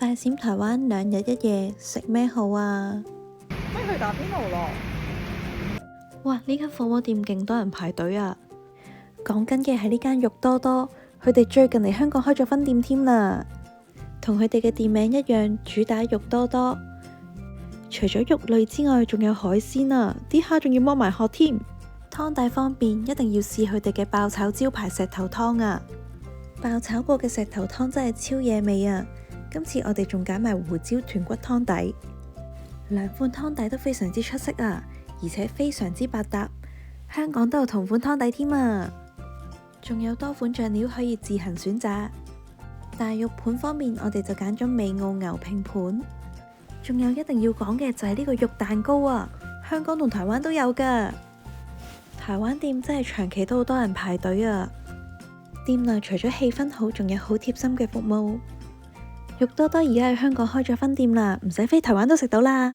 快閃台灣2日1夜，食咩好啊？可以去打邊爐咯。哇！呢間火鍋店勁多人排隊啊！講緊嘅係呢間肉多多，佢哋最近嚟香港開咗分店添啦。同佢哋嘅店名一樣，主打肉多多。除咗肉類之外，仲有海鮮啊！啲蝦仲要剝埋殼添。湯底方面，一定要試佢哋嘅爆炒招牌石頭湯啊！爆炒過嘅石頭湯真係超惹味啊！今次我哋仲揀埋胡椒豚骨湯底，兩款湯底都非常之出色啊！而且非常之百搭，香港都有同款湯底添啊！仲有多款醬料可以自行選擇。大肉盤方面，我哋就揀咗美澳牛拼盤。仲有一定要講嘅就係呢個肉蛋糕啊！香港同台灣都有㗎。台灣店真係長期都好多人排隊啊！店內除咗氣氛好，仲有好貼心嘅服務。肉多多而家喺香港開咗分店啦，唔使飛台灣都食到啦！